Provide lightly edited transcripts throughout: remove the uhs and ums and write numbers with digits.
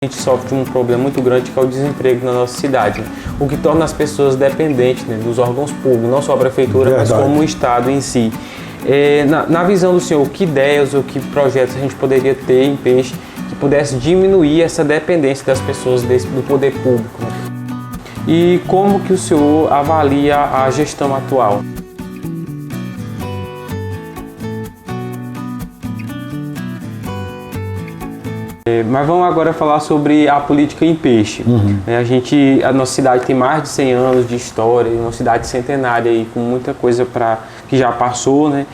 A gente sofre de um problema muito grande que é o desemprego na nossa cidade, o que torna as pessoas dependentes, né, dos órgãos públicos, não só a prefeitura, mas como o Estado em si. Na visão do senhor, que ideias ou que projetos a gente poderia ter em Peixe que pudesse diminuir essa dependência das pessoas do poder público? Né? E como que o senhor avalia a gestão atual? Mas vamos agora falar sobre a política em Peixe. A nossa cidade tem mais de 100 anos de história, uma cidade centenária aí, com muita coisa que já passou, né?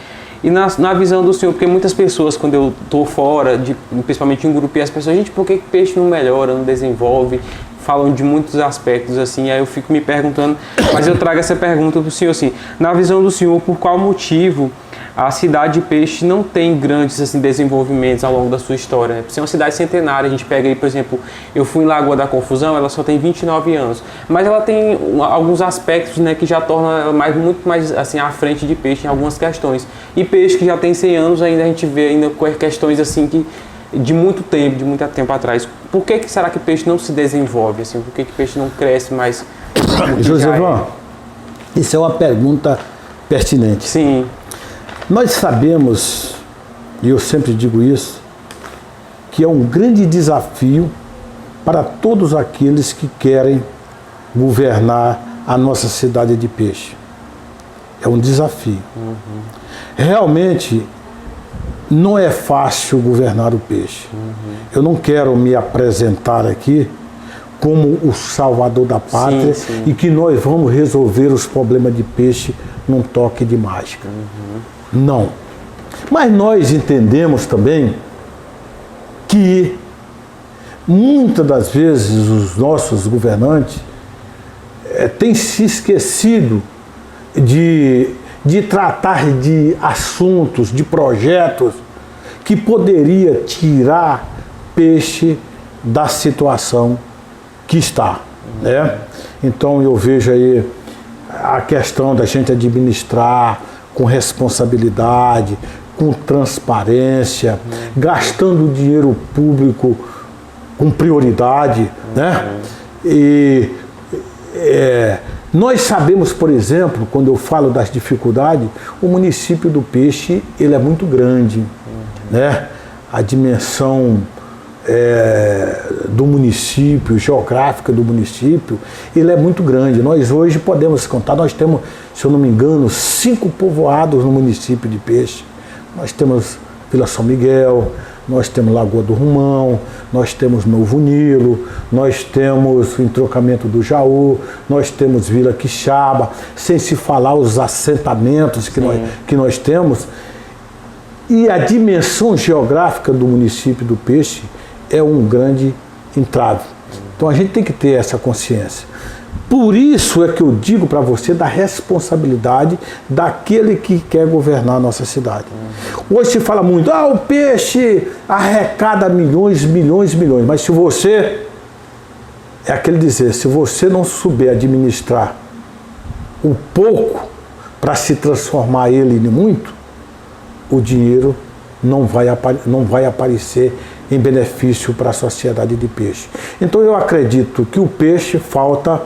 E na visão do senhor, porque muitas pessoas, quando eu estou fora, principalmente em um grupo, e as pessoas, gente, por que Peixe não melhora, não desenvolve? Falam de muitos aspectos assim, aí eu fico me perguntando, mas eu trago essa pergunta para o senhor assim, na visão do senhor, por qual motivo a cidade de Peixe não tem grandes assim, desenvolvimentos ao longo da sua história? Né? Por ser uma cidade centenária, a gente pega aí, por exemplo, eu fui em Lagoa da Confusão, ela só tem 29 anos, mas ela tem alguns aspectos, né, que já tornam ela muito mais assim, à frente de Peixe em algumas questões. E Peixe, que já tem 100 anos, ainda a gente vê ainda questões assim que de muito tempo atrás. Por que será que Peixe não se desenvolve? Assim? Por que Peixe não cresce mais? Josevão, isso é uma pergunta pertinente. Sim. Nós sabemos, e eu sempre digo isso, que é um grande desafio para todos aqueles que querem governar a nossa cidade de Peixe. É um desafio. Realmente, não é fácil governar o Peixe. Eu não quero me apresentar aqui como o salvador da pátria e que nós vamos resolver os problemas de Peixe num toque de mágica. Não. Mas nós entendemos também que muitas das vezes os nossos governantes têm se esquecido de tratar de assuntos, de projetos que poderia tirar Peixe da situação que está, né? Então eu vejo aí a questão da gente administrar com responsabilidade, com transparência, gastando dinheiro público com prioridade, né? E nós sabemos, por exemplo, quando eu falo das dificuldades, o município do Peixe, ele é muito grande, né? A dimensão do município, geográfica do município, ele é muito grande. Nós hoje podemos contar, nós temos, se eu não me engano, 5 povoados no município de Peixe. Nós temos Vila São Miguel, nós temos Lagoa do Rumão, nós temos Novo Nilo, nós temos o entrocamento do Jaú, nós temos Vila Quixaba, sem se falar os assentamentos que nós temos. E a dimensão geográfica do município do Peixe é um grande entrave. Então a gente tem que ter essa consciência. Por isso é que eu digo para você da responsabilidade daquele que quer governar a nossa cidade. Hoje se fala muito, o Peixe arrecada milhões, mas se você, é aquele dizer, se você não souber administrar o pouco para se transformar ele em muito, o dinheiro não vai aparecer em benefício para a sociedade de Peixe. Então eu acredito que o Peixe falta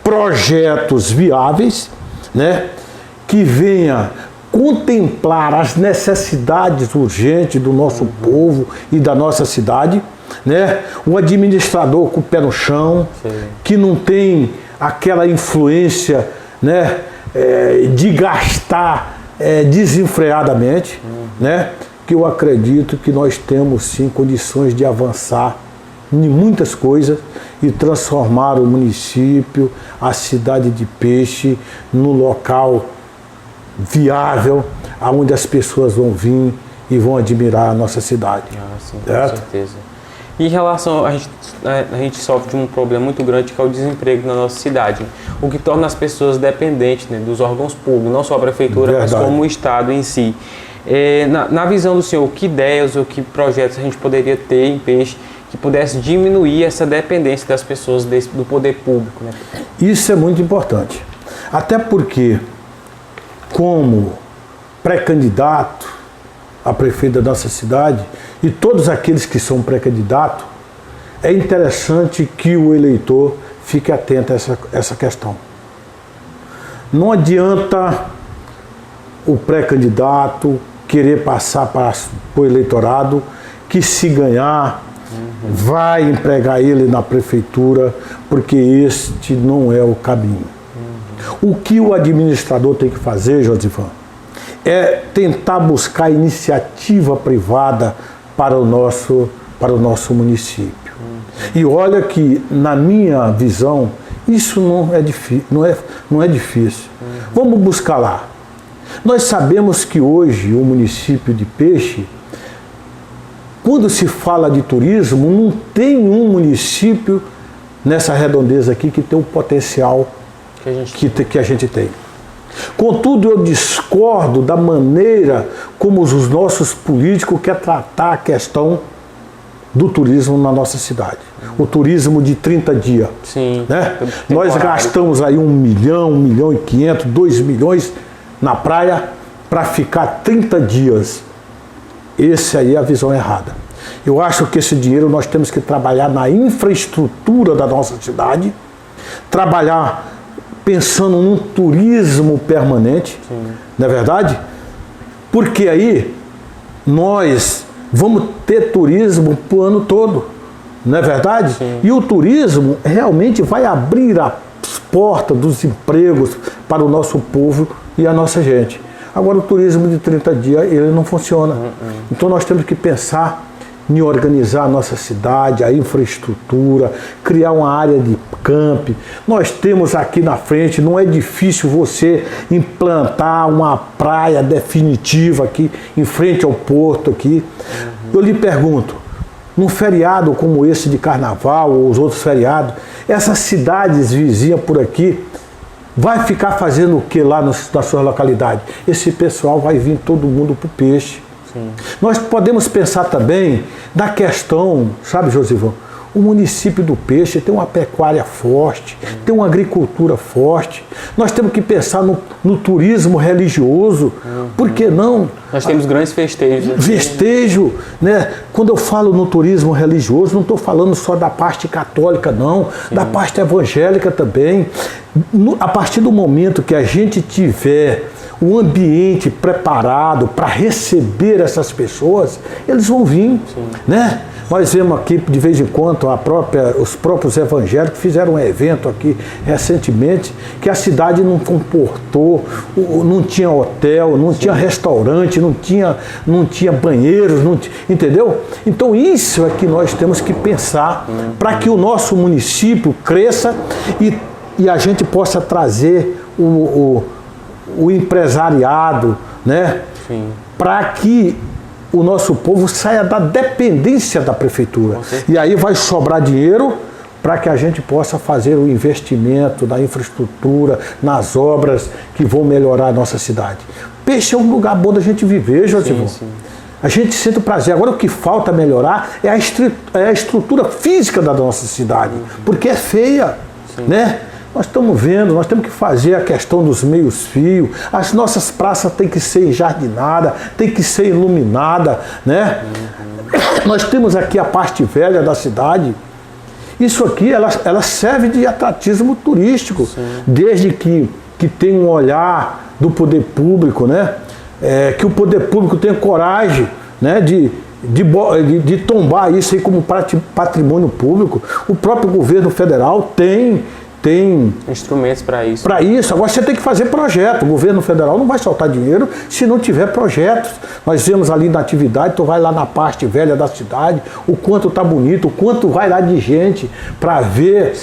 projetos viáveis, né, que venha contemplar as necessidades urgentes do nosso povo e da nossa cidade, né? Um administrador com o pé no chão, que não tem aquela influência, né, de gastar desenfreadamente, né? Que eu acredito que nós temos sim condições de avançar em muitas coisas e transformar o município, a cidade de Peixe, num local viável, onde as pessoas vão vir e vão admirar a nossa cidade. Sim, com certeza. E em relação, a gente sofre de um problema muito grande que é o desemprego na nossa cidade, o que torna as pessoas dependentes, né, dos órgãos públicos, não só a prefeitura, mas como o Estado em si. Na visão do senhor, que ideias ou que projetos a gente poderia ter em Peixe que pudesse diminuir essa dependência das pessoas do poder público? Né? Isso é muito importante. Até porque, como pré-candidato a prefeito da nossa cidade, e todos aqueles que são pré-candidatos, é interessante que o eleitor fique atento a essa questão. Não adianta o pré-candidato querer passar para o eleitorado que, se ganhar, vai empregar ele na prefeitura, porque este não é o caminho. O que o administrador tem que fazer, Josivan, é tentar buscar iniciativa privada para o nosso município. E olha que, na minha visão, isso não é difícil. Vamos buscar lá. Nós sabemos que hoje o município de Peixe, quando se fala de turismo, não tem um município nessa redondeza aqui que tem o potencial que a gente tem. Contudo, eu discordo da maneira como os nossos políticos querem tratar a questão do turismo na nossa cidade. O turismo de 30 dias. Sim. Né? Nós gastamos aí 1 milhão, 1 milhão e 500, 2 milhões na praia para ficar 30 dias. Essa aí é a visão errada. Eu acho que esse dinheiro nós temos que trabalhar na infraestrutura da nossa cidade, trabalhar pensando num turismo permanente, não é verdade? Porque aí nós vamos ter turismo para o ano todo, não é verdade? Sim. E o turismo realmente vai abrir as portas dos empregos para o nosso povo e a nossa gente. Agora, o turismo de 30 dias, ele não funciona. Então nós temos que pensar em organizar a nossa cidade, a infraestrutura, criar uma área de camp. Nós temos aqui na frente, não é difícil você implantar uma praia definitiva aqui, em frente ao porto aqui. Eu lhe pergunto, num feriado como esse de carnaval, ou os outros feriados, essas cidades vizinhas por aqui, vai ficar fazendo o que lá na sua localidade? Esse pessoal vai vir todo mundo para o Peixe. Sim. Nós podemos pensar também da questão, sabe, Josivan, o município do Peixe tem uma pecuária forte, tem uma agricultura forte. Nós temos que pensar no turismo religioso. Por que não? Nós temos grandes festejos. Festejo, né? Quando eu falo no turismo religioso, não estou falando só da parte católica, não, da parte evangélica também. A partir do momento que a gente tiver o ambiente preparado para receber essas pessoas, eles vão vir, né? Nós vemos aqui, de vez em quando, os próprios evangélicos fizeram um evento aqui recentemente, que a cidade não comportou, não tinha hotel, não tinha restaurante, não tinha banheiros, entendeu? Então isso é que nós temos que pensar para que o nosso município cresça e a gente possa trazer o empresariado, né? Para que o nosso povo saia da dependência da prefeitura. E aí vai sobrar dinheiro para que a gente possa fazer o investimento na infraestrutura, nas obras que vão melhorar a nossa cidade. Peixe é um lugar bom da gente viver, Josivan. A gente sente o prazer. Agora o que falta melhorar é a estrutura física da nossa cidade, porque é feia, né? Nós estamos vendo, nós temos que fazer a questão dos meios-fios, as nossas praças têm que ser enjardinadas, têm que ser iluminadas, né? Nós temos aqui a parte velha da cidade. Isso aqui, ela serve de atratismo turístico, desde que tem um olhar do poder público, né? Que o poder público tenha coragem, né? de tombar isso aí como patrimônio público. O próprio governo federal tem instrumentos para isso. Para isso, agora você tem que fazer projeto. O governo federal não vai soltar dinheiro se não tiver projetos. Nós vemos ali na atividade, tu vai lá na parte velha da cidade, o quanto tá bonito, o quanto vai lá de gente para ver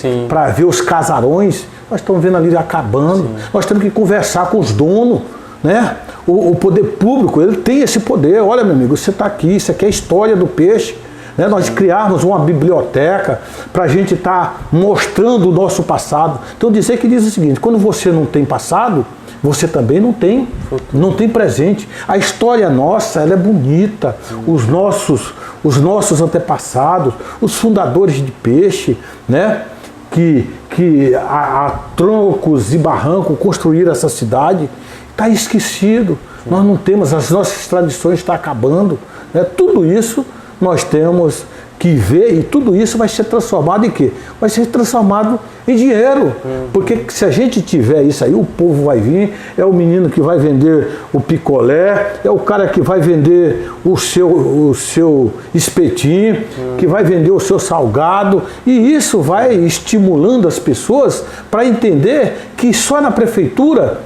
os casarões. Nós estamos vendo ali acabando. Nós temos que conversar com os donos, né? O poder público, ele tem esse poder. Olha, meu amigo, você está aqui, isso aqui é a história do peixe. Né? Nós criarmos uma biblioteca para a gente estar mostrando o nosso passado. Então dizer que diz o seguinte: quando você não tem passado, você também não tem presente. A história nossa, ela é bonita. Os nossos antepassados, os fundadores de Peixe, né? que a troncos e barrancos construíram essa cidade, está esquecido. Nós não temos, as nossas tradições estão acabando. Né? Tudo isso nós temos que vê, e tudo isso vai ser transformado em quê? Vai ser transformado em dinheiro. Porque se a gente tiver isso aí, o povo vai vir, é o menino que vai vender o picolé, é o cara que vai vender o seu espetinho, que vai vender o seu salgado, e isso vai estimulando as pessoas para entender que só na prefeitura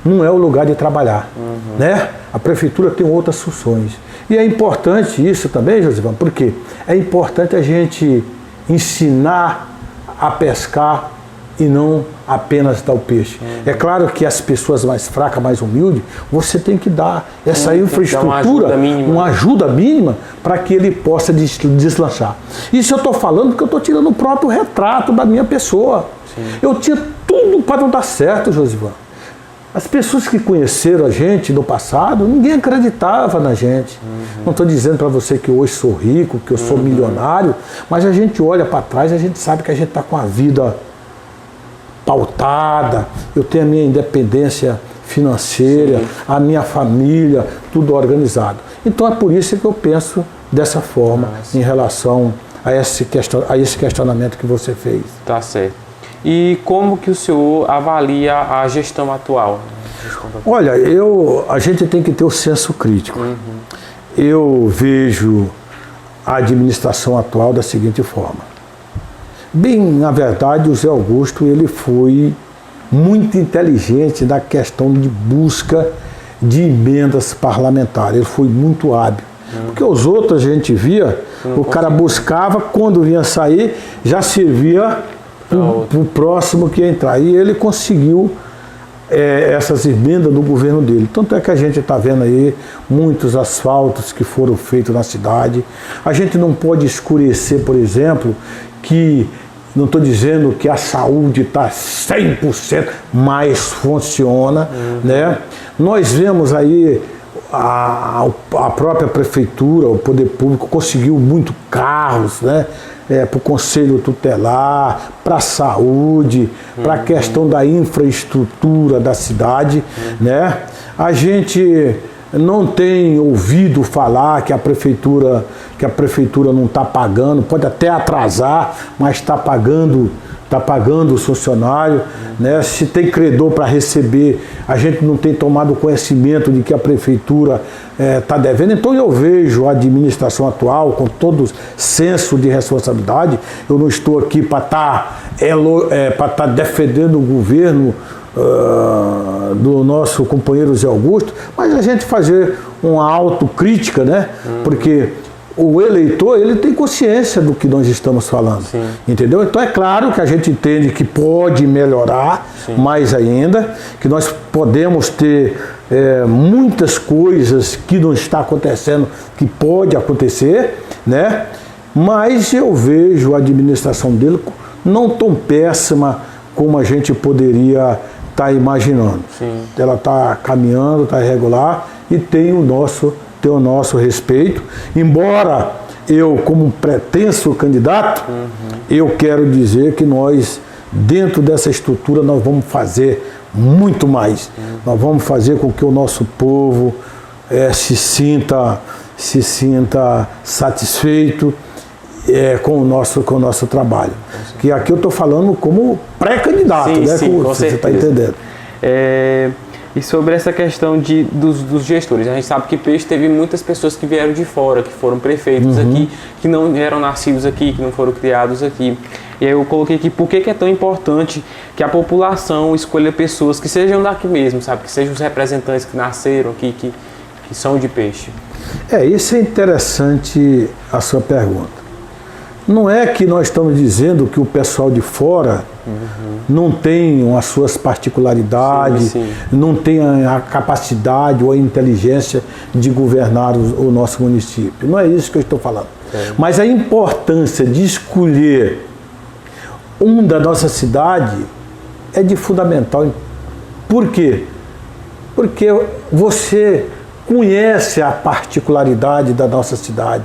não é o lugar de trabalhar, né? A prefeitura tem outras funções. E é importante isso também, Josivão, porque é importante a gente ensinar a pescar e não apenas dar o peixe. É claro que as pessoas mais fracas, mais humildes, você tem que dar essa infraestrutura, uma ajuda mínima para que ele possa deslanchar. Isso eu estou falando porque eu estou tirando o próprio retrato da minha pessoa. Eu tinha tudo para não dar certo, Josivão. As pessoas que conheceram a gente no passado, ninguém acreditava na gente. Não estou dizendo para você que hoje sou rico, que eu sou milionário, mas a gente olha para trás e a gente sabe que a gente está com a vida pautada, eu tenho a minha independência financeira, a minha família, tudo organizado. Então é por isso que eu penso dessa forma em relação a esse questionamento que você fez. Tá certo. E como que o senhor avalia a gestão atual? Olha, a gente tem que ter o senso crítico. Eu vejo a administração atual da seguinte forma. Bem, na verdade, o Zé Augusto ele foi muito inteligente na questão de busca de emendas parlamentares. Ele foi muito hábil. Porque os outros a gente via, o cara buscava, quando vinha sair, já servia para o próximo que ia entrar. E ele conseguiu essas emendas no governo dele. Tanto é que a gente está vendo aí muitos asfaltos que foram feitos na cidade. A gente não pode escurecer, por exemplo, que não estou dizendo que a saúde está 100%, mas funciona. Né? Nós vemos aí a própria prefeitura, o poder público conseguiu muito carros, né? Para o conselho tutelar, para a saúde, para a questão da infraestrutura da cidade, né? A gente não tem ouvido falar que a prefeitura não está pagando, pode até atrasar, mas está pagando o funcionário, né? Se tem credor para receber, a gente não tem tomado conhecimento de que a prefeitura está devendo. Então eu vejo a administração atual com todo senso de responsabilidade. Eu não estou aqui para estar defendendo o governo do nosso companheiro Zé Augusto, mas a gente fazer uma autocrítica, né? Porque o eleitor, ele tem consciência do que nós estamos falando, entendeu? Então é claro que a gente entende que pode melhorar mais ainda, que nós podemos ter muitas coisas que não está acontecendo, que pode acontecer, né? Mas eu vejo a administração dele não tão péssima como a gente poderia estar imaginando. Ela está caminhando, está regular e tem o nosso respeito, embora eu, como pretenso candidato, eu quero dizer que nós, dentro dessa estrutura, nós vamos fazer muito mais. Nós vamos fazer com que o nosso povo se sinta satisfeito com o nosso trabalho. Que aqui eu estou falando como pré-candidato, né? Sim, com você está certeza. entendendo. E sobre essa questão dos gestores, a gente sabe que Peixe teve muitas pessoas que vieram de fora, que foram prefeitos aqui, que não eram nascidos aqui, que não foram criados aqui. E aí eu coloquei aqui, por que é tão importante que a população escolha pessoas que sejam daqui mesmo, sabe? Que sejam os representantes que nasceram aqui, que são de Peixe. Isso é interessante a sua pergunta. Não é que nós estamos dizendo que o pessoal de fora não tem as suas particularidades, não tem a capacidade ou a inteligência de governar o nosso município. Não é isso que eu estou falando. Mas a importância de escolher da nossa cidade é de fundamental. Por quê? Porque você conhece a particularidade da nossa cidade.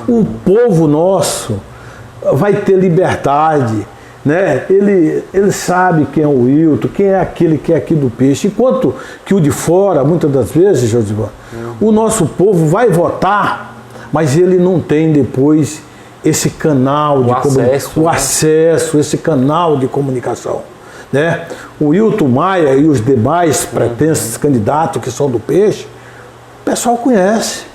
O povo nosso vai ter liberdade, né? Ele sabe quem é o Wilton, quem é aquele que é aqui do Peixe, enquanto que o de fora, muitas das vezes, Josivan, o nosso povo vai votar, mas ele não tem depois esse canal de acesso, esse canal de comunicação, né? O Wilton Maia e os demais pretensos candidatos que são do peixe, o pessoal conhece.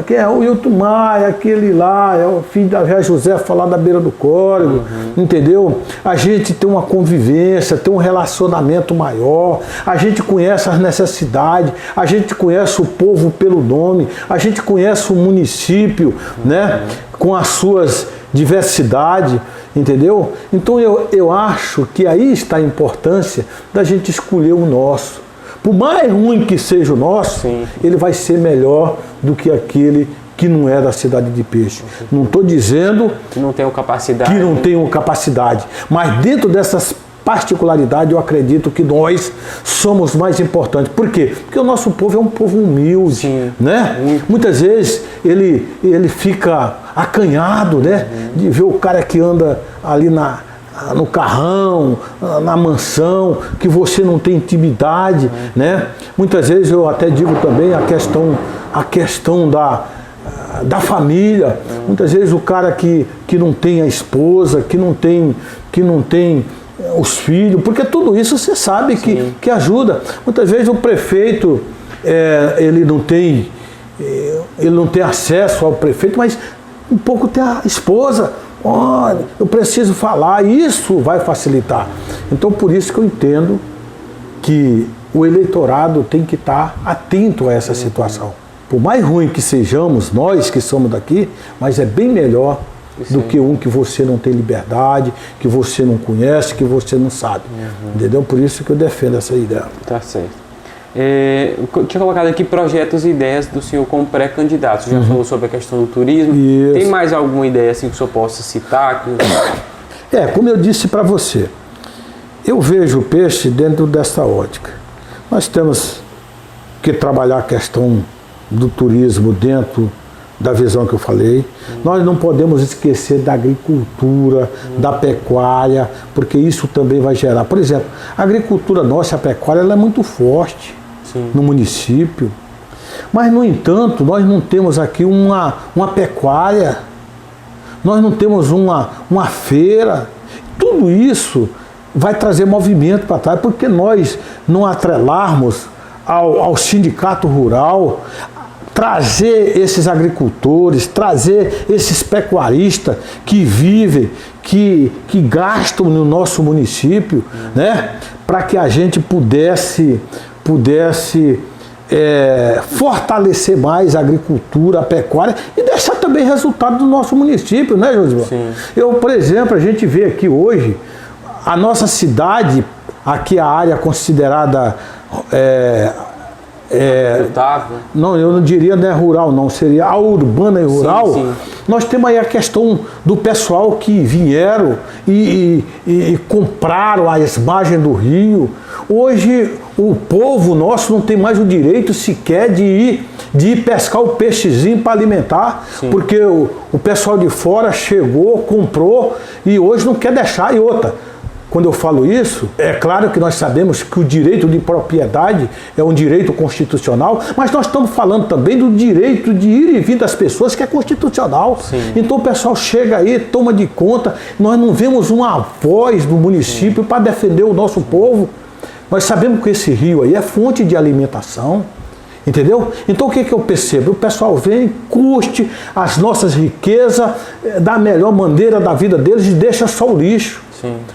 Quem é o Wilton Maia, aquele lá, é o filho da Véia Josefa lá da beira do córrego, entendeu? A gente tem uma convivência, tem um relacionamento maior, a gente conhece as necessidades, a gente conhece o povo pelo nome, a gente conhece o município, né? Com as suas diversidades, entendeu? Então eu acho que aí está a importância da gente escolher o nosso. Por mais ruim que seja o nosso, ele vai ser melhor do que aquele que não é da cidade de Peixe. Não estou dizendo que não tenham capacidade. Que não tenham capacidade. Mas dentro dessas particularidades, eu acredito que nós somos mais importantes. Por quê? Porque o nosso povo é um povo humilde, né? Muitas vezes ele fica acanhado, né? De ver o cara que anda ali no carrão, na mansão, que você não tem intimidade, né? Muitas vezes eu até digo também a questão da família. Muitas vezes o cara que não tem a esposa, que não tem os filhos, porque tudo isso você sabe que ajuda. Muitas vezes o prefeito ele não tem acesso ao prefeito, mas um pouco tem a esposa. Olha, eu preciso falar, isso vai facilitar. Então, por isso que eu entendo que o eleitorado tem que estar atento a essa situação. Por mais ruim que sejamos, nós que somos daqui, mas é bem melhor do que um que você não tem liberdade, que você não conhece, que você não sabe. Entendeu? Por isso que eu defendo essa ideia. Tá certo. Eu tinha colocado aqui projetos e ideias do senhor como pré-candidato. Você já falou sobre a questão do turismo. Isso. Tem mais alguma ideia assim que o senhor possa citar? Como eu disse para você, eu vejo o peixe dentro dessa ótica. Nós temos que trabalhar a questão do turismo dentro da visão que eu falei. Nós não podemos esquecer da agricultura, da pecuária, porque isso também vai gerar. Por exemplo, a agricultura nossa, a pecuária, ela é muito forte no município. Mas, no entanto, nós não temos aqui uma pecuária, nós não temos uma feira. Tudo isso vai trazer movimento para trás, porque nós não atrelarmos ao sindicato rural, trazer esses agricultores, trazer esses pecuaristas que vivem, que gastam no nosso município, né? Para que a gente pudesse fortalecer mais a agricultura, a pecuária e deixar também resultado do nosso município, né, Josival? Por exemplo, a gente vê aqui hoje, a nossa cidade, aqui a área considerada não, eu não diria rural, não, seria a urbana e rural. Nós temos aí a questão do pessoal que vieram e compraram as margens do rio. Hoje o povo nosso não tem mais o direito sequer de ir pescar o peixezinho para alimentar, porque o pessoal de fora chegou, comprou e hoje não quer deixar. E outra, quando eu falo isso, é claro que nós sabemos que o direito de propriedade é um direito constitucional, mas nós estamos falando também do direito de ir e vir das pessoas, que é constitucional. Então o pessoal chega aí, toma de conta, nós não vemos uma voz do município para defender o nosso povo. Nós sabemos que esse rio aí é fonte de alimentação. Entendeu? Então o que eu percebo? O pessoal vem, curte as nossas riquezas da melhor maneira da vida deles e deixa só o lixo.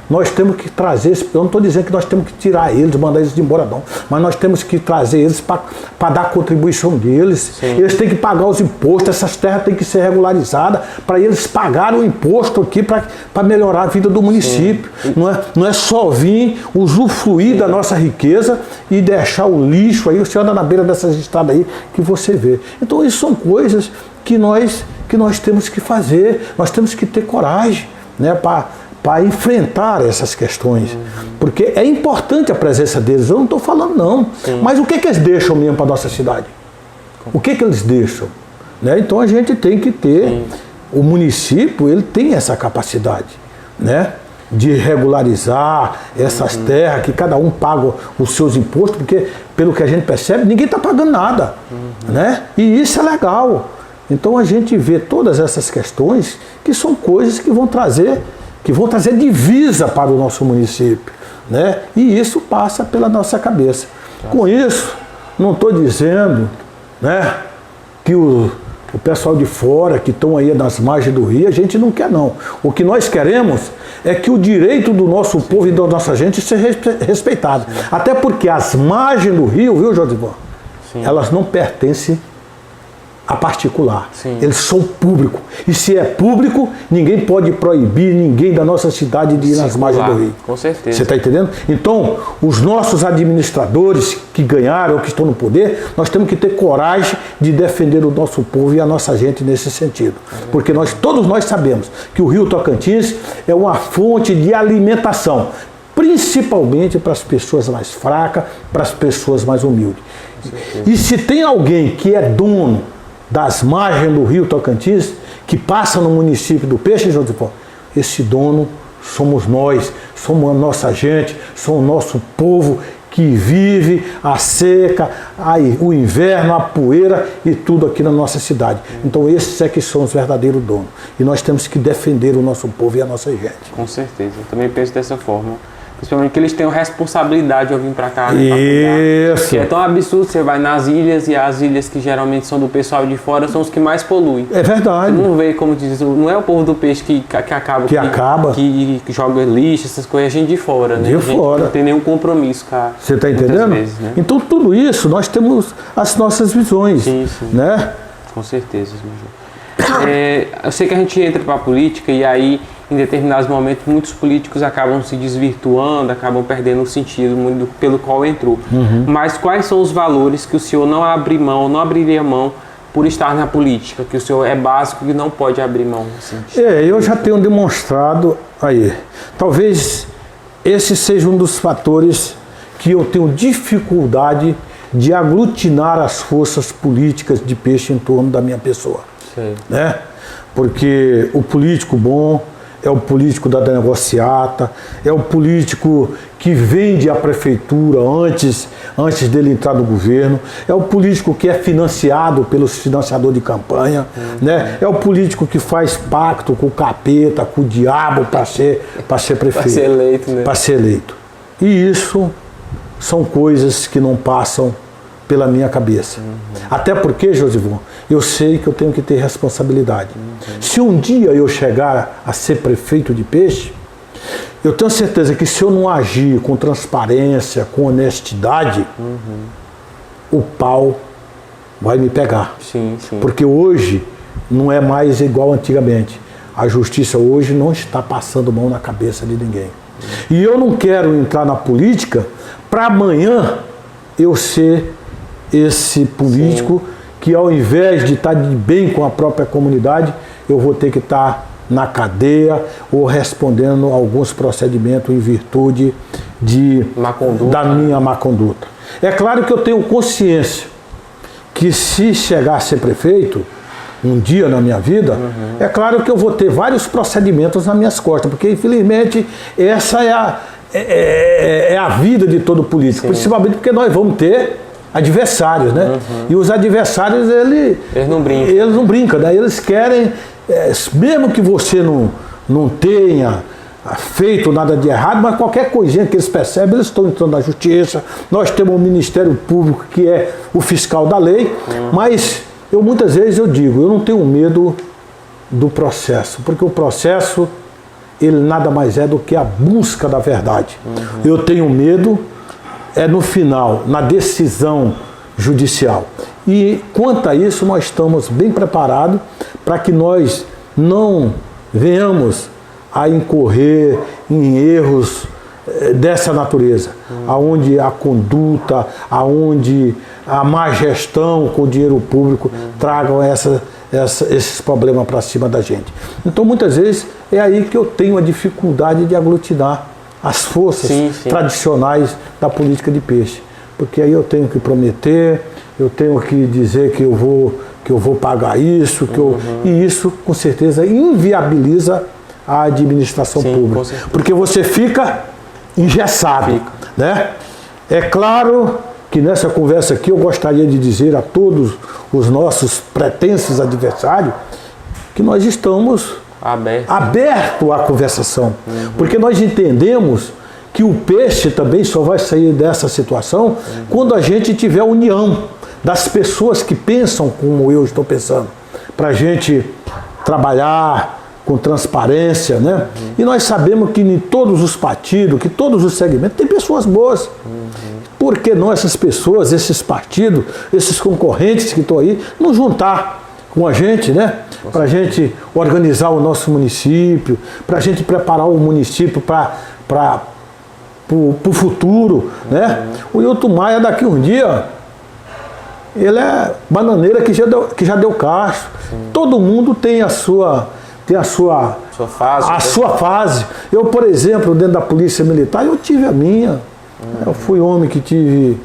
Nós temos que trazer, eu não estou dizendo que nós temos que tirar eles, mandar eles embora não, mas nós temos que trazer eles para dar a contribuição deles. Eles têm que pagar os impostos, essas terras têm que ser regularizadas para eles pagarem o imposto aqui para melhorar a vida do município. Não é só vir usufruir da nossa riqueza e deixar o lixo aí. Você anda na beira dessas estradas aí que você vê. Então isso são coisas que nós temos que fazer, nós temos que ter coragem, né, para enfrentar essas questões, porque é importante a presença deles. Eu não estou falando não, mas o que eles deixam mesmo para a nossa cidade? O que eles deixam? Né? Então a gente tem que ter, o município ele tem essa capacidade, né, de regularizar essas terras, que cada um paga os seus impostos, porque pelo que a gente percebe, ninguém está pagando nada, né? E isso é legal. Então a gente vê todas essas questões que são coisas que vão trazer divisa para o nosso município, né? E isso passa pela nossa cabeça. Com isso, não estou dizendo, né, que o pessoal de fora que estão aí nas margens do rio, a gente não quer não. O que nós queremos é que o direito do nosso povo e da nossa gente seja respeitado. Até porque as margens do rio, viu, Josivan? Elas não pertencem a particular. Sim. Eles são público. E se é público, ninguém pode proibir ninguém da nossa cidade de ir nas margens do rio. Com certeza. Você está entendendo? Então, os nossos administradores que ganharam ou que estão no poder, nós temos que ter coragem de defender o nosso povo e a nossa gente nesse sentido. Porque todos nós sabemos que o Rio Tocantins é uma fonte de alimentação, principalmente para as pessoas mais fracas, para as pessoas mais humildes. E se tem alguém que é dono das margens do Rio Tocantins, que passa no município do Peixe, Josipó, esse dono somos nós, somos a nossa gente, somos o nosso povo que vive a seca, o inverno, a poeira e tudo aqui na nossa cidade. Então esses é que são os verdadeiros donos. E nós temos que defender o nosso povo e a nossa gente. Com certeza, eu também penso dessa forma. Principalmente que eles tenham responsabilidade ao vir para cá, né, isso. Que é tão absurdo, você vai nas ilhas e as ilhas que geralmente são do pessoal de fora são os que mais poluem. É verdade. Você não vê, como diz, não é o povo do peixe que acaba. Que joga lixo, essas coisas, a gente de fora, né? De fora. Não tem nenhum compromisso, cara. Você está entendendo? Vezes, né? Então tudo isso, nós temos as nossas visões. Sim. Né? Com certeza, eu sei que a gente entra para a política e aí, em determinados momentos, muitos políticos acabam se desvirtuando, acabam perdendo o sentido pelo qual entrou. Mas quais são os valores que o senhor não abriria mão por estar na política, que o senhor é básico e não pode abrir mão? Assim, eu já tenho demonstrado aí. Talvez esse seja um dos fatores que eu tenho dificuldade de aglutinar as forças políticas de Peixe em torno da minha pessoa. Sim. Né? Porque o político bom é o político da negociata, é o político que vende a prefeitura antes dele entrar no governo, é o político que é financiado pelos financiadores de campanha, né? É o político que faz pacto com o capeta, com o diabo para ser prefeito. Para ser eleito, né? Para ser eleito. E isso são coisas que não passam pela minha cabeça. Até porque, Josivon, eu sei que eu tenho que ter responsabilidade. Se um dia eu chegar a ser prefeito de Peixe, eu tenho certeza que se eu não agir com transparência, com honestidade, o pau vai me pegar. Sim. Porque hoje não é mais igual antigamente. A justiça hoje não está passando mão na cabeça de ninguém. E eu não quero entrar na política para amanhã eu ser esse político que, ao invés de estar de bem com a própria comunidade, eu vou ter que estar na cadeia ou respondendo alguns procedimentos em virtude da minha má conduta. É claro que eu tenho consciência que, se chegar a ser prefeito um dia na minha vida, é claro que eu vou ter vários procedimentos nas minhas costas, porque infelizmente essa é a vida de todo político, principalmente porque nós vamos ter adversários, né? E os adversários, eles não brincam, né? Eles querem, mesmo que você não tenha feito nada de errado, mas qualquer coisinha que eles percebem, eles estão entrando na justiça. Nós temos um Ministério Público que é o fiscal da lei, mas muitas vezes eu digo, eu não tenho medo do processo, porque o processo, ele nada mais é do que a busca da verdade. Eu tenho medo no final, na decisão judicial. E quanto a isso, nós estamos bem preparados para que nós não venhamos a incorrer em erros dessa natureza, aonde a conduta, aonde a má gestão com o dinheiro público tragam esses problemas para cima da gente. Então, muitas vezes, é aí que eu tenho a dificuldade de aglutinar as forças tradicionais da política de Peixe. Porque aí eu tenho que prometer, eu tenho que dizer que eu vou pagar isso, e isso, com certeza, inviabiliza a administração pública. Porque você fica engessado. Né? É claro que nessa conversa aqui eu gostaria de dizer a todos os nossos pretensos adversários que nós estamos aberto à conversação. Porque nós entendemos que o peixe também só vai sair dessa situação quando a gente tiver união das pessoas que pensam como eu estou pensando, para a gente trabalhar com transparência, né? E nós sabemos que em todos os partidos, que todos os segmentos, tem pessoas boas. Por que não essas pessoas, esses partidos, esses concorrentes que estão aí, não juntar com a gente, né? Para a gente organizar o nosso município, para a gente preparar o município para o futuro, né? O Hilton Maia daqui um dia, ele é bananeira que já deu cacho. Todo mundo tem a sua fase. Eu, por exemplo, dentro da Polícia Militar, eu tive a minha. Eu fui homem que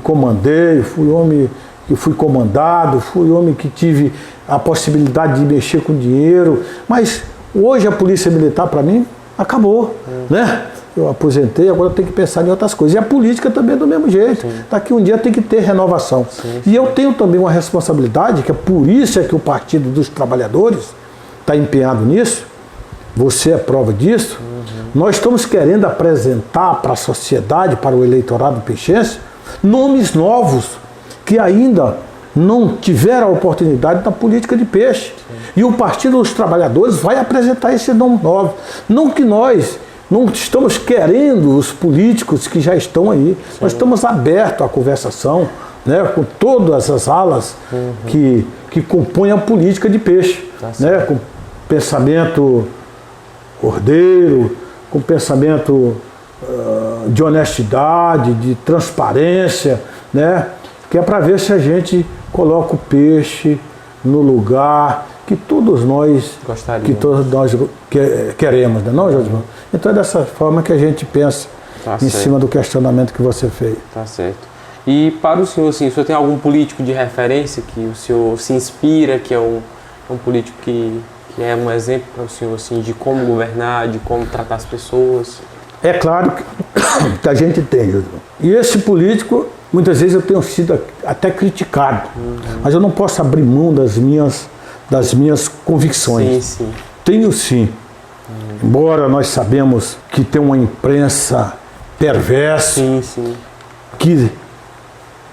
comandei, fui homem que fui comandado, fui homem que tive a possibilidade de mexer com dinheiro. Mas hoje a Polícia Militar, para mim, acabou, né? Eu aposentei, agora eu tenho que pensar em outras coisas. E a política também é do mesmo jeito. Daqui um dia tem que ter renovação. E eu tenho também uma responsabilidade, que é por isso é que o Partido dos Trabalhadores está empenhado nisso. Você é prova disso. Nós estamos querendo apresentar para a sociedade, para o eleitorado peixense, nomes novos que ainda não tiveram a oportunidade da política de peixe. E o Partido dos Trabalhadores vai apresentar esse nome novo. Não que nós não estamos querendo os políticos que já estão aí. Nós estamos abertos à conversação, né, com todas as alas que compõem a política de peixe, né, com pensamento ordeiro, com pensamento de honestidade, de transparência, né, que é para ver se a gente coloca o peixe no lugar que todos nós queremos, né? Não, Josimar? Então é dessa forma que a gente pensa cima do questionamento que você fez. Tá certo. E para o senhor, assim, o senhor tem algum político de referência que o senhor se inspira, que é um político que é um exemplo para o senhor, assim, de como governar, de como tratar as pessoas? É claro que a gente tem, Josimar. E esse político, muitas vezes eu tenho sido até criticado, mas eu não posso abrir mão das minhas convicções. Sim. Tenho sim. Embora nós sabemos que tem uma imprensa perversa, que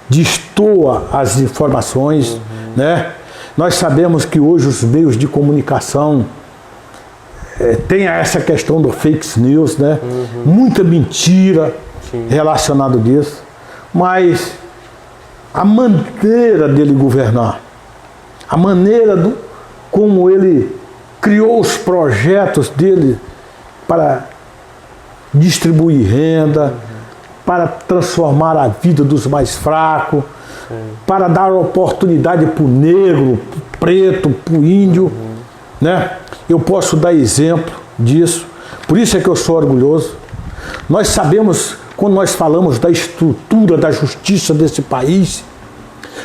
destoa as informações, né? Nós sabemos que hoje os meios de comunicação tem essa questão do fake news, né? Muita mentira relacionada disso, mas a maneira dele governar, a maneira como ele criou os projetos dele para distribuir renda, para transformar a vida dos mais fracos, para dar oportunidade para o negro, para o preto, para o índio, né? Eu posso dar exemplo disso, por isso é que eu sou orgulhoso. Nós sabemos, quando nós falamos da estrutura da justiça desse país,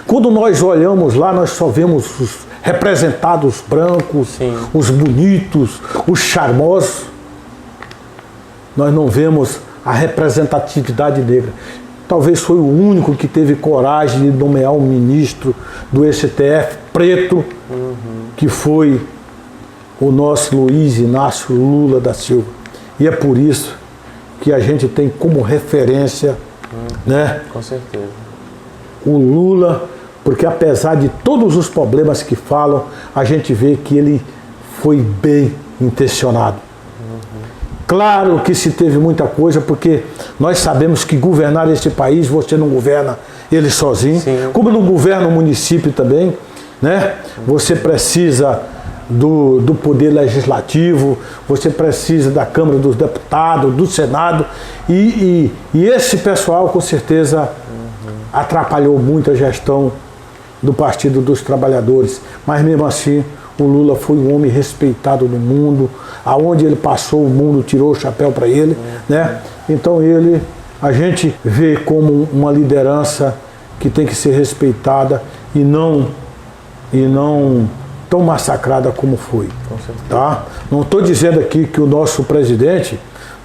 quando nós olhamos lá, nós só vemos os representados brancos, os bonitos, os charmosos. Nós não vemos a representatividade negra. Talvez foi o único que teve coragem de nomear um ministro do STF preto, que foi o nosso Luiz Inácio Lula da Silva. E é por isso que a gente tem como referência, né? Com certeza. O Lula, porque apesar de todos os problemas que falam, a gente vê que ele foi bem intencionado. Claro que se teve muita coisa, porque nós sabemos que governar esse país, você não governa ele sozinho, como não governa o município também, né? Você precisa do poder legislativo, você precisa da Câmara dos Deputados, do Senado, e esse pessoal com certeza atrapalhou muito a gestão do Partido dos Trabalhadores, mas mesmo assim o Lula foi um homem respeitado no mundo, aonde ele passou o mundo tirou o chapéu para ele, né? Então a gente vê como uma liderança que tem que ser respeitada e não tão massacrada como foi, tá? Não estou dizendo aqui que o nosso presidente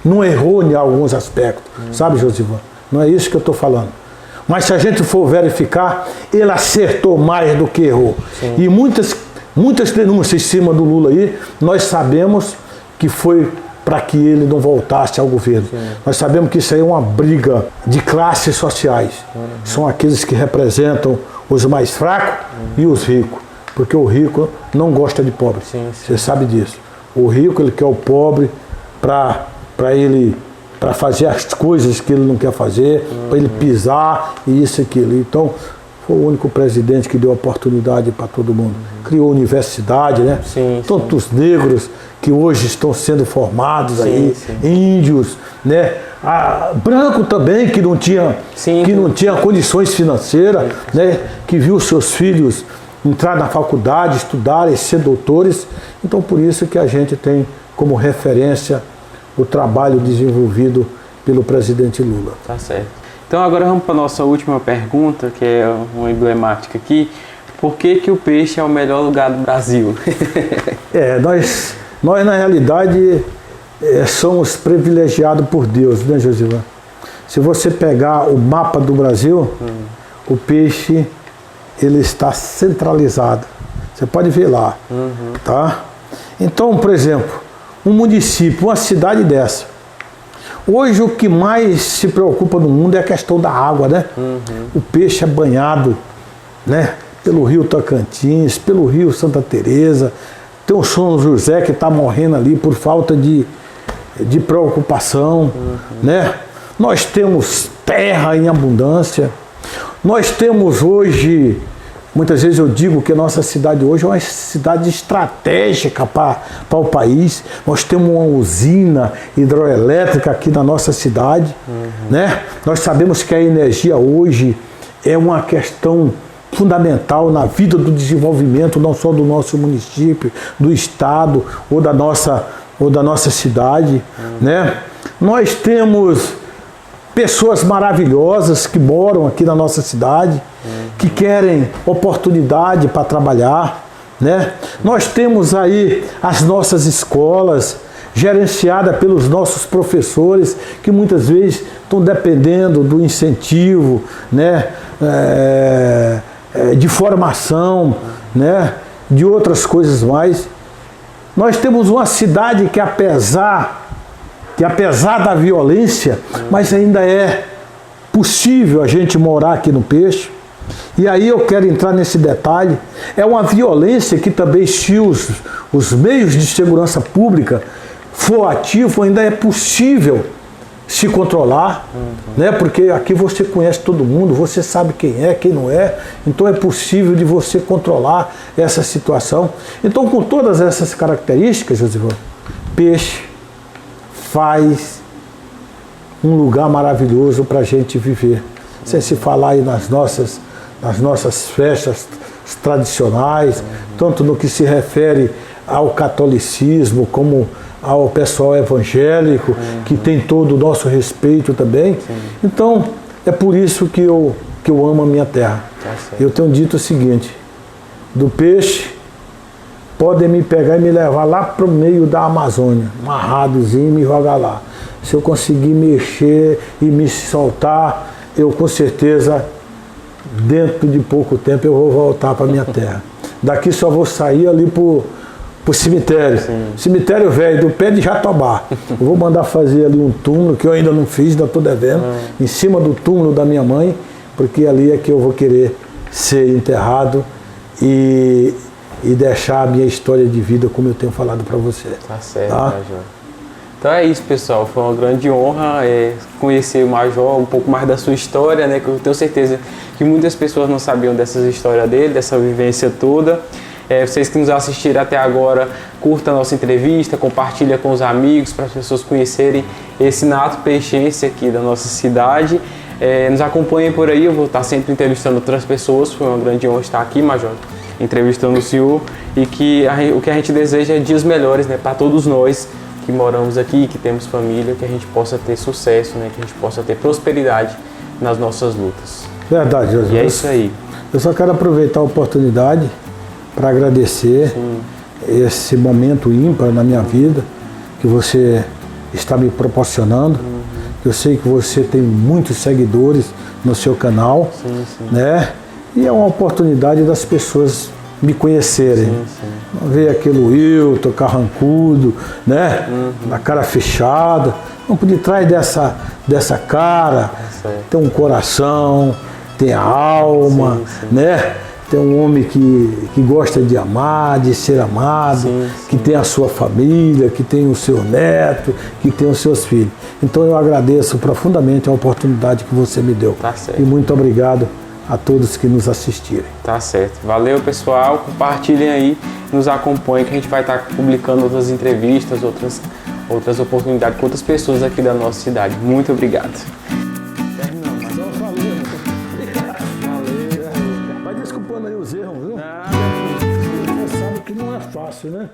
não errou em alguns aspectos, sabe, Josivan? Não é isso que eu estou falando. Mas se a gente for verificar, ele acertou mais do que errou. Sim. E muitas denúncias em cima do Lula aí, nós sabemos que foi para que ele não voltasse ao governo. Sim. Nós sabemos que isso aí é uma briga de classes sociais. São aqueles que representam os mais fracos e os ricos. Porque o rico não gosta de pobre. Você sabe disso. O rico, ele quer o pobre para fazer as coisas que ele não quer fazer, para ele pisar e isso e aquilo. Então, foi o único presidente que deu oportunidade para todo mundo. Criou universidade, né? Tantos negros que hoje estão sendo formados aí, índios, né? Branco também, que não tinha condições financeiras, né? Que viu seus filhos entrar na faculdade, estudar e ser doutores. Então, por isso que a gente tem como referência o trabalho desenvolvido pelo presidente Lula. Tá certo. Então agora vamos para a nossa última pergunta, que é uma emblemática aqui. Por que o peixe é o melhor lugar do Brasil? Nós na realidade somos privilegiados por Deus, né, Josivan? Se você pegar o mapa do Brasil, o peixe ele está centralizado. Você pode ver lá, tá? Então, por exemplo, um município, uma cidade dessa. Hoje o que mais se preocupa no mundo é a questão da água, né? O peixe é banhado, né? Pelo rio Tocantins, pelo rio Santa Teresa. Tem o São José que está morrendo ali por falta de preocupação, né? Nós temos terra em abundância. Nós temos hoje, muitas vezes eu digo que a nossa cidade hoje é uma cidade estratégica para o país. Nós temos uma usina hidroelétrica aqui na nossa cidade, né? Nós sabemos que a energia hoje é uma questão fundamental na vida do desenvolvimento, não só do nosso município, do estado ou da nossa cidade, né? Nós temos pessoas maravilhosas que moram aqui na nossa cidade, que querem oportunidade para trabalhar, né? Nós temos aí as nossas escolas gerenciadas pelos nossos professores, que muitas vezes estão dependendo do incentivo, né? De formação, né? De outras coisas mais. Nós temos uma cidade que apesar da violência, mas ainda é possível a gente morar aqui no Peixe. E aí eu quero entrar nesse detalhe. É uma violência que também, se os meios de segurança pública for ativo, ainda é possível se controlar, né? Porque aqui você conhece todo mundo, você sabe quem é, quem não é, então é possível de você controlar essa situação. Então, com todas essas características, Josivan, Peixe faz um lugar maravilhoso para a gente viver. Sem se falar aí nas nossas festas tradicionais, tanto no que se refere ao catolicismo, como ao pessoal evangélico, que tem todo o nosso respeito também. Então, é por isso que eu amo a minha terra. Eu tenho dito o seguinte: do Peixe, podem me pegar e me levar lá para o meio da Amazônia, amarradozinho, e me jogar lá. Se eu conseguir mexer e me soltar, eu com certeza, dentro de pouco tempo, eu vou voltar para a minha terra. Daqui só vou sair ali para o cemitério. Cemitério velho, do pé de Jatobá. Eu vou mandar fazer ali um túmulo, que eu ainda não fiz, ainda estou devendo, em cima do túmulo da minha mãe, porque ali é que eu vou querer ser enterrado e deixar a minha história de vida, como eu tenho falado para você. Tá certo, Major. Então é isso, pessoal. Foi uma grande honra conhecer o Major, um pouco mais da sua história, né? Que eu tenho certeza que muitas pessoas não sabiam dessa história dele, dessa vivência toda. Vocês que nos assistiram até agora, curta a nossa entrevista, compartilha com os amigos, para as pessoas conhecerem esse nato peixense aqui da nossa cidade. Nos acompanhem por aí, eu vou estar sempre entrevistando outras pessoas. Foi uma grande honra estar aqui, Major, entrevistando o senhor, e que o que a gente deseja é dias melhores, né, para todos nós que moramos aqui, que temos família, que a gente possa ter sucesso, né, que a gente possa ter prosperidade nas nossas lutas. Verdade, Jesus. E é isso aí. Eu só quero aproveitar a oportunidade para agradecer esse momento ímpar na minha vida que você está me proporcionando. Eu sei que você tem muitos seguidores no seu canal, né? E é uma oportunidade das pessoas me conhecerem. Não ver aquele Wilton carrancudo, né? Na cara fechada. Não, por detrás dessa cara tem um coração, tem a alma, né? Tem um homem que gosta de amar, de ser amado, que tem a sua família, que tem o seu neto, que tem os seus filhos. Então eu agradeço profundamente a oportunidade que você me deu. Tá certo. E muito obrigado a todos que nos assistirem. Tá certo. Valeu, pessoal. Compartilhem aí, nos acompanhem, que a gente vai estar publicando outras entrevistas, outras oportunidades com outras pessoas aqui da nossa cidade. Muito obrigado. Mas desculpando aí os erros, viu? Você sabe que não é fácil, né?